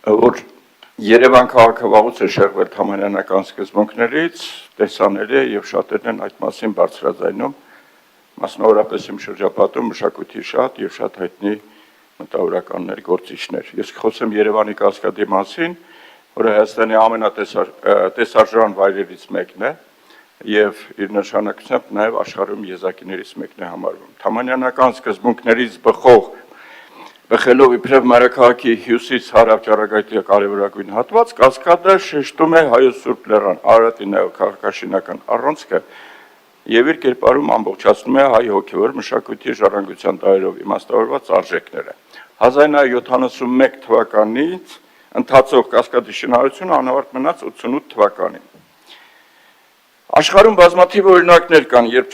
որ Երևան քաղաքը վաղուց է շեղվել թամանյանական սկզբունքներից, տեսանելի է եւ շատերն են այդ մասին բարձրաձայնում, մասնավորապես իմ շրջապատում մշակույթի շատ եւ շատ հայտնի մտավորականներ, գործիչներ։ Ես խոսեմ Երևանի կասկադի մասին, որը Հայաստանի ամենատեսարժան վայրերից մեկն է եւ իր նշանակությամբ նաեւ աշխարհում եզակիներից մեկն է համարվում։ Թամանյանական սկզբունքներից բխելով իբրև մայրաքաղաքի հյուսիս հարավ ճառագայթի կարևորագույն հատված, կասկադը շեշտում է Հայոց Սուրբ Լեռան Արարատի քաղաքաշինական առանցքը եւ իր կերպարում ամբողջացնում է հայ հոգեվոր մշակույթի ժառանգության դայրով իմաստավորված արժեքները։ 1971 թվականից ընթացող կասկադի շինարարությունը անավարտ մնաց 88 թվականին։ Աշխարհում բազմաթիվ օրինակներ կան, երբ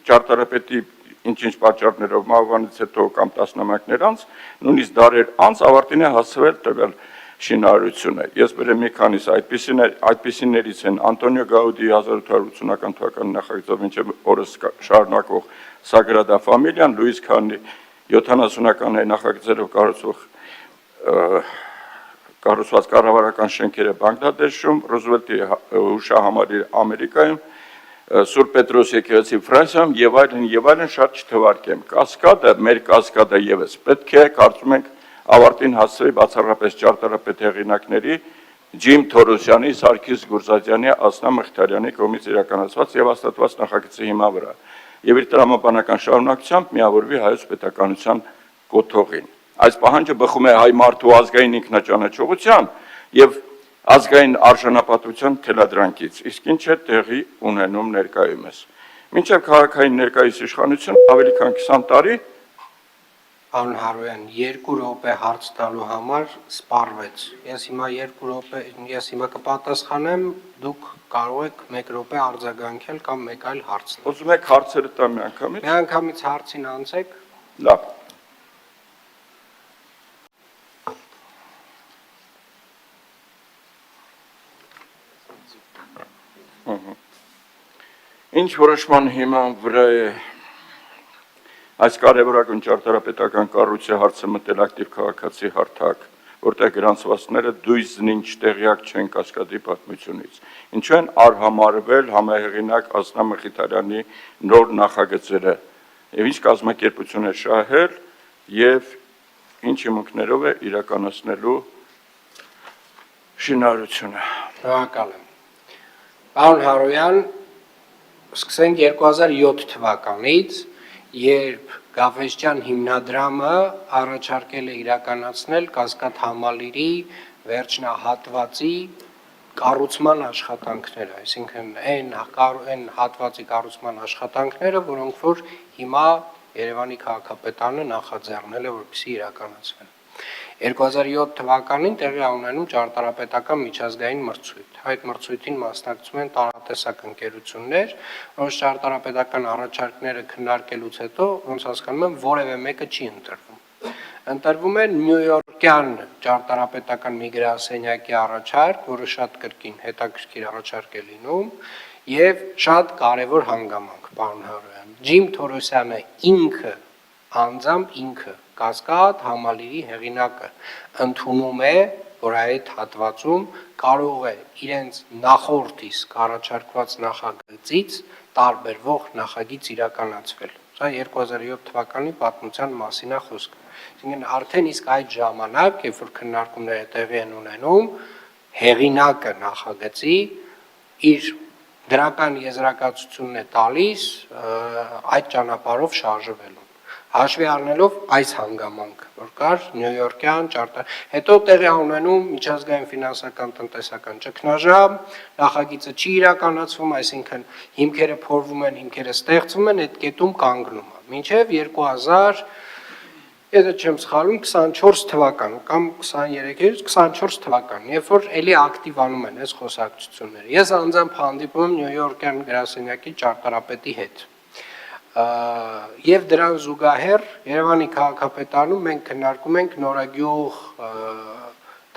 ճարտարապետի ինչ-ինչ պատճառներով մահվանից հետո կամ տասնամյակներ անց, նույնիսկ դարեր անց ավարտին է հասցվել տվյալ շինարարությունը։ Ես բերեմ մի քանիս այդպիսիներից են Անտոնիո Գաուդիի 1880-ական թվականի նախագծով մինչև օրս շարունակվող Սագրադա Ֆամիլիան, Լուիս Քանի 70-ականների նախագծերով կառուցված կառավարական շենքերը Բանգլադեշում, Ռուզվելտի հուշահամալիրը Ամերիկայում, Սուրբ Պետրոս եկեղեցի Ֆրանսիայում եւ այլն շատ չթվարկեմ։ Կասկադը, մեր կասկադը եւս պետք է կարծում ենք ավարտին հասցվի բացառապես ճարտարապետ հեղինակների Ջիմ Թորոսյանի, Սարգիս Գուրզադյանի, Ասնա Մխիթարյանի կողմից իրականացված եւ հաստատված նախագծի հիման վրա եւ իր տրամաբանական շարունակությամբ միավորվի հայոց պետականության կոթողին։ Այս պահանջը բխում է հայ մարդու ազգային ինքնաճանաչողության եւ ազգային արժանապատվության թելադրանքից, իսկ ինչ է տեղի ունենում ներկայումս։ Մինչև քաղաքային ներկայիս իշխանություն ավելի քան 20 տարի Պարոն Հարոյան, 2 րոպե հարց տալու համար սպառվեց։ Ես հիմա կպատասխանեմ, դուք կարող եք 1 րոպե արձագանքել կամ մեկ այլ հարց։ Ուզում եք հարցերը տամ միանգամից։ Միանգամից հարցին անցեք։ Լավ։ Ինչ որոշման հիման վրա է այս կարևորագույն ճարտարապետական կառույցի հարցը մտել ակտիվ քաղաքացի հարթակ, որտեղ գրանցվածները դույզնին տեղյակ չեն կասկադի պատմությունից։ Ինչու են արհամարվել համահեղինակ Ասնա Մխիթարյանի նոր նախագծերը եւ ինչ կազմակերպություն է շահել եւ ինչ հիմունքներով է իրականացնելու շինարարությունը։ Շնորհակալ եմ։ Պարոն Հարոյան, սկսենք 2007 թվականից, երբ Գաֆէսճյան հիմնադրամը առաջարկել է իրականացնել Կասկադ համալիրի վերջնահատվածի կառուցման աշխատանքները, այսինքն այն հատվածի կառուցման աշխատանքները, որոնք որ հիմա Երևանի քաղաքապետարանը նախաձեռնել է, որպեսզի իրականացվեն։ 2007 թվականին տեղի ունենում ճարտարապետական միջազգային մրցույթ։ Այդ մրցույթին մասնակցում են տարատեսակ ընկերություններ, որոնց ճարտարապետական առաջարկները քննարկելուց հետո, ոնց հասկանում եմ, որևէ մեկը չի ընտրվում։ Ընտրվում է նյույորքյան ճարտարապետական մի գրասենյակի առաջարկ, որը շատ կրկին հետաքրքիր առաջարկ է լինում, եւ շատ կարևոր հանգամանք, պարոն Հարոյան։ Ջիմ Թորոսյանը ինքը Կասկադ համալիրի հեղինակը ընդունում է, որ այդ հատվածում կարող է իրենց նախորդ իսկ առաջարկված նախագծից տարբերվող նախագիծ իրականացվել։ Սա 2007 թվականի պատմության մասին է խոսքը։ Այսինքն արդեն իսկ այդ ժամանակ, երբ որ քննարկումները տեղի են ունենում, հեղինակը նախագծի իր դրական եզրակացությունն է տալիս այդ ճանապարհով շարժվելու։ Հաշվի առնելով այս հանգամանքը, որ կար նյույորքյան հետո տեղի ունենում միջազգային ֆինանսական տնտեսական ճգնաժամ, նախագիծը չի իրականացվում, այսինքն հիմքերը փորվում են, հիմքերը ստեղծվում են, այդ կետում կանգնում է։ Մինչև 2000, եթե չեմ սխալվում, 24 թվական կամ 23-24 թվական, երբ որ էլի ակտիվանում են այս խոսակցությունները։ Ես անձամբ հանդիպում եմ նյույորքյան գրասենյակի ճարտարապետի հետ։ Եվ դրան զուգահեռ Երևանի քաղաքապետարանում մենք քննարկում ենք նորագյուղ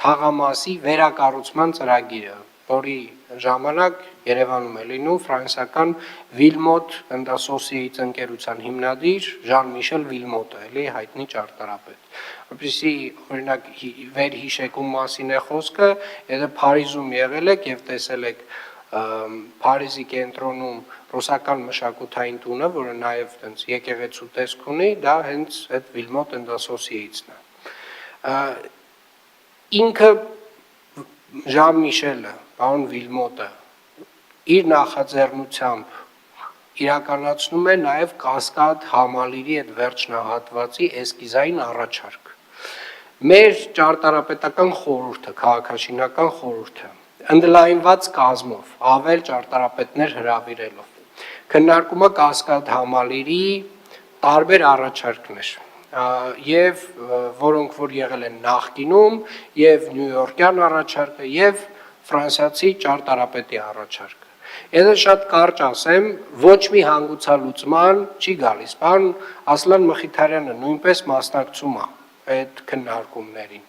թաղամասի վերակառուցման ծրագիրը, որի ժամանակ Երևանում է լինում ֆրանսիական Վիլմոտ Associates ընկերության հիմնադիր Ժան-Միշել Վիլմոտը, էլի հայտնի ճարտարապետ։ Որպեսզի օրինակ վերհիշեկում մասին է խոսքը, եթե Փարիզում եղել եք եւ տեսել եք Փարիզի կենտրոնում ռուսական մշակութային տունը, որը նաև տենց եկեղեցու տեսք ունի, դա հենց այդ Վիլմոտ Associates-ն է։ Ինքը Ժան-Միշելը, պարոն Վիլմոտը, իր նախաձեռնությամբ իրականացնում է նաև Կասկադ համալիրի այդ վերջնահատվածի էսկիզային առաջարկ։ Մեր ճարտարապետական խորհուրդը, քաղաքաշինական խորհուրդը ընդլայնված կազմով, ավել ճարտարապետներ հրավիրելով, քննարկում է Կասկադ համալիրի տարբեր առաջարկներ, եւ որոնք որ եղել են նախկինում, եւ նյույորկյան առաջարկը, եւ ֆրանսիացի ճարտարապետի առաջարկը։ Եթե շատ կարճ ասեմ, ոչ մի հանգուցալուծման չի գալիս, պարոն Ասլան Մխիթարյանը նույնպես մասնակցում է այդ քննարկումներին։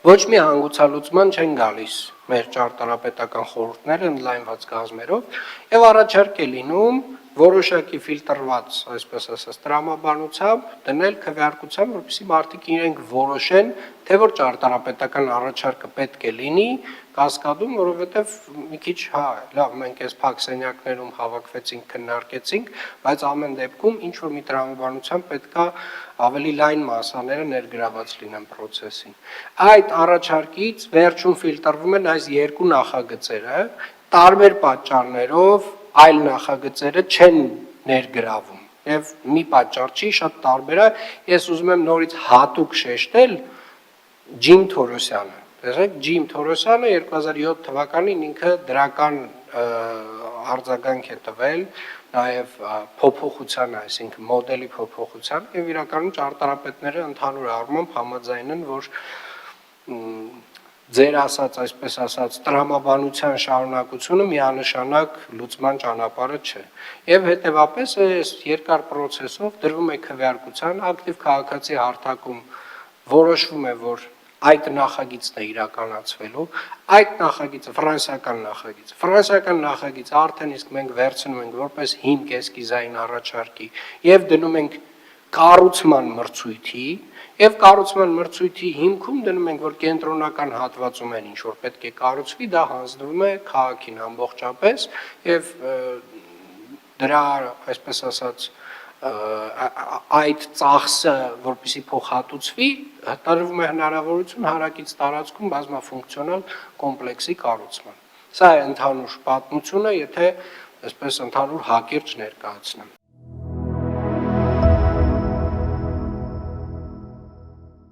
Ոչ մի հանգուցալուծման չեն գալիս մեր ճարտարապետական խորհուրդները ընդլայնված կազմերով եւ առաջարկ է լինում որոշակի ֆիլտրված, այսպես ասած, տրամաբանությամբ դնել քվեարկությամբ, որպեսզի մարդիկ իրենք որոշեն, թե որ ճարտարապետական առաջարկը պետք է լինի Կասկադում, որովհետեւ մի քիչ լավ, մենք այս փակ սենյակներում հավաքվեցինք, քննարկեցինք, բայց ամեն դեպքում ինչ որ մի տրամաբանությամբ պետքա ավելի լայն մասաները ներգրաված լինեն process-ին։ Այդ առաջարկից վերջում ֆիլտրվում են այս երկու նախագծերը, տարբեր պատճառներով այլ նախագծերը չեն ներգրավում եւ մի պատճառ չի, շատ տարբեր է, ես ուզում եմ նորից հատուկ շեշտել Ջիմ Թորոսյանը։ Տեսեք, Ջիմ Թորոսյանը 2007 թվականին ինքը դրական արձագանք է տվել նաև փոփոխության, այսինքն մոդելի փոփոխության եւ իրականում ճարտարապետները ընդհանուր առմամբ համաձայն են, որ ձեր ասած, այսպես ասած, տրամաբանության շարունակությունը միանշանակ լուծման ճանապարհը չէ։ Եվ հետեւապես այս երկար process-ով դրվում է քվեարկության ակտիվ քաղաքացի հարթակում որոշվում է, որ այդ նախագիծն է իրականացվելու, այդ նախագիծը ֆրանսիական նախագիծը արդեն իսկ մենք վերցնում ենք որպես հիմք էսկիզային առաջարկի եւ դնում ենք կառուցման մրցույթի եւ կառուցման մրցույթի հիմքում դնում ենք որ կենտրոնական հատվածում են ինչ որ պետք է կառուցվի, դա հանձնվում է քաղաքին ամբողջապես եւ դրա, այսպես ասած, այդ ծախսը, որպեսզի փոխհատուցվի, տրվում է հնարավորություն հարակից տարածքում բազմաֆունկցիոնալ կոմպլեքսի կառուցման։ Սա է ընդհանուր պատմությունը, եթե այսպես ընդհանուր հակիրճ ներկայացնեմ։